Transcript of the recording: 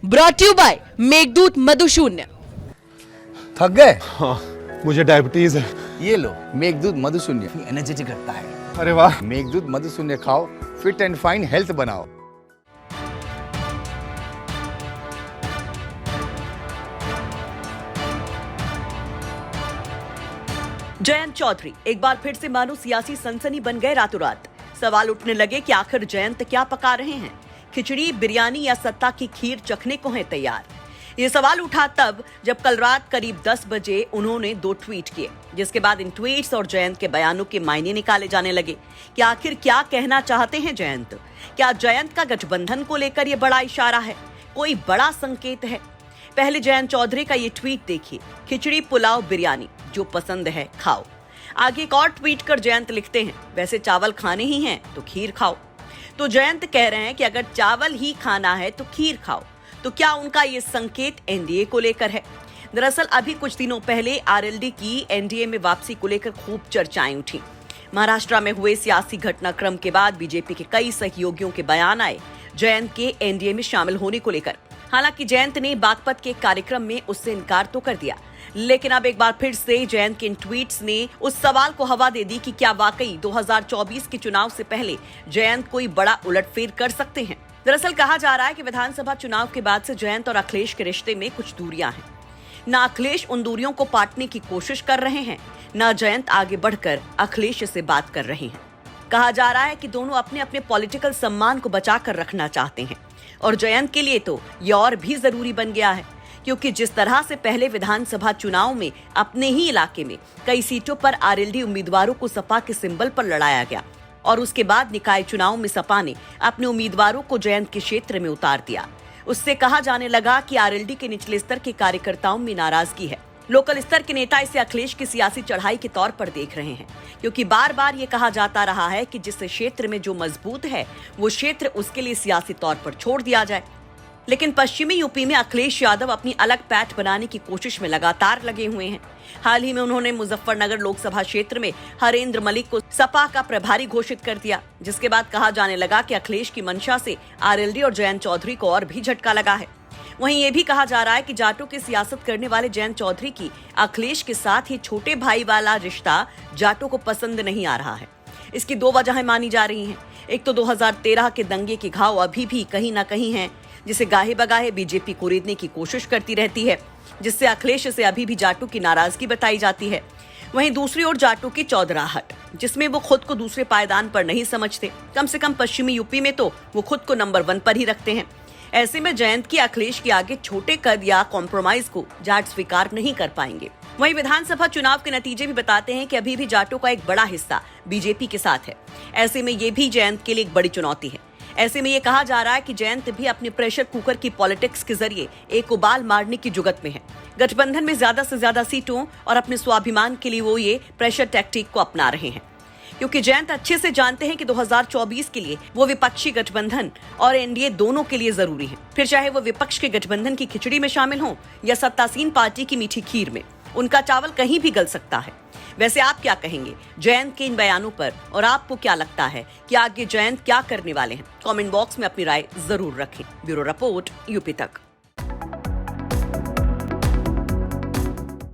Brought you by Meghdoot Madhushunya. थक गए? हाँ, मुझे डायबिटीज है। ये लो मेघदूत मधुशून्य, एनर्जेटिक रखता है। अरे वाह। मेघदूत मधुशून्य खाओ, फिट एंड फाइन हेल्थ बनाओ। जयंत चौधरी एक बार फिर से मानो सियासी सनसनी बन गए रातों रात। सवाल उठने लगे कि आखिर जयंत क्या पका रहे हैं, खिचड़ी, बिरयानी या सत्ता की खीर चखने को हैं तैयार। ये सवाल उठा तब जब कल रात करीब 10 बजे उन्होंने 2 ट्वीट किए, जिसके बाद इन ट्वीट्स और जयंत के बयानों के मायने निकाले जाने लगे कि आखिर क्या कहना चाहते हैं जयंत। क्या जयंत का गठबंधन को लेकर ये बड़ा इशारा है, कोई बड़ा संकेत है? पहले जयंत चौधरी का ये ट्वीट देखिए, खिचड़ी, पुलाव, बिरयानी, जो पसंद है खाओ। आगे एक और ट्वीट कर जयंत लिखते हैं, वैसे चावल खाने ही हैं तो खीर खाओ। तो जयंत कह रहे हैं कि अगर चावल ही खाना है तो खीर खाओ। तो क्या उनका ये संकेत एनडीए को लेकर है? दरअसल अभी कुछ दिनों पहले आरएलडी की एनडीए में वापसी को लेकर खूब चर्चाएं उठी। महाराष्ट्र में हुए सियासी घटनाक्रम के बाद बीजेपी के कई सहयोगियों के बयान आए जयंत के एनडीए में शामिल होने को लेकर। हालांकि जयंत ने बागपत के कार्यक्रम में उससे इनकार तो कर दिया, लेकिन अब एक बार फिर से जयंत के इन ट्वीट्स ने उस सवाल को हवा दे दी कि क्या वाकई 2024 के चुनाव से पहले जयंत कोई बड़ा उलटफेर कर सकते हैं। दरअसल कहा जा रहा है कि विधानसभा चुनाव के बाद से जयंत और अखिलेश के रिश्ते में कुछ दूरियां हैं। न अखिलेश उन दूरियों को पाटने की कोशिश कर रहे हैं, न जयंत आगे बढ़कर अखिलेश से बात कर रहे हैं। कहा जा रहा है कि दोनों अपने अपने पॉलिटिकल सम्मान को बचाकर रखना चाहते हैं, और जयंत के लिए तो ये और भी जरूरी बन गया है, क्योंकि जिस तरह से पहले विधानसभा चुनाव में अपने ही इलाके में कई सीटों पर आरएलडी उम्मीदवारों को सपा के सिंबल पर लड़ाया गया, और उसके बाद निकाय चुनाव में सपा ने अपने उम्मीदवारों को जयंत के क्षेत्र में उतार दिया। उससे कहा जाने लगा कि आरएलडी के निचले स्तर के कार्यकर्ताओं में नाराजगी है। लोकल स्तर के नेता इसे अखिलेश की सियासी चढ़ाई के तौर पर देख रहे हैं, क्योंकि बार बार ये कहा जाता रहा है कि जिस क्षेत्र में जो मजबूत है वो क्षेत्र उसके लिए सियासी तौर पर छोड़ दिया जाए। लेकिन पश्चिमी यूपी में अखिलेश यादव अपनी अलग पैठ बनाने की कोशिश में लगातार लगे हुए हैं। हाल ही में उन्होंने मुजफ्फरनगर लोकसभा क्षेत्र में हरेंद्र मलिक को सपा का प्रभारी घोषित कर दिया, जिसके बाद कहा जाने लगा कि अखिलेश की मंशा से आरएलडी और जयंत चौधरी को और भी झटका लगा है। वहीं ये भी कहा जा रहा है कि जाटों की सियासत करने वाले जयंत चौधरी की अखिलेश के साथ ही छोटे भाई वाला रिश्ता जाटों को पसंद नहीं आ रहा है। इसकी 2 वजहें मानी जा रही हैं। एक तो 2013 के दंगे के घाव अभी भी कहीं न कहीं हैं, जिसे गाहे बगाहे बीजेपी कुरेदने की कोशिश करती रहती है, जिससे अखिलेश से अभी भी जाटों की नाराजगी बताई जाती है। वहीं दूसरी ओर जाटों की चौधराहट, जिसमें वो खुद को दूसरे पायदान पर नहीं समझते। कम से कम पश्चिमी यूपी में तो वो खुद को नंबर 1 पर ही रखते हैं। ऐसे में जयंत की अखिलेश के आगे छोटे कद या कॉम्प्रोमाइज को जाट स्वीकार नहीं कर पाएंगे। वहीं विधानसभा चुनाव के नतीजे भी बताते हैं कि अभी भी जाटों का एक बड़ा हिस्सा बीजेपी के साथ है। ऐसे में ये भी जयंत के लिए एक बड़ी चुनौती है। ऐसे में ये कहा जा रहा है कि जयंत भी अपने प्रेशर कुकर की पॉलिटिक्स के जरिए एक उबाल मारने की जुगत में है। गठबंधन में ज्यादा से ज्यादा सीटों और अपने स्वाभिमान के लिए वो ये प्रेशर टैक्टिक को अपना रहे हैं, क्योंकि जयंत अच्छे से जानते हैं कि 2024 के लिए वो विपक्षी गठबंधन और एनडीए दोनों के लिए जरूरी है। फिर चाहे वो विपक्ष के गठबंधन की खिचड़ी में शामिल हों या सत्तासीन पार्टी की मीठी खीर में, उनका चावल कहीं भी गल सकता है। वैसे आप क्या कहेंगे जयंत के इन बयानों पर, और आपको क्या लगता है कि आगे जयंत क्या करने वाले हैं? कमेंट बॉक्स में अपनी राय जरूर रखें। ब्यूरो रिपोर्ट, यूपी तक।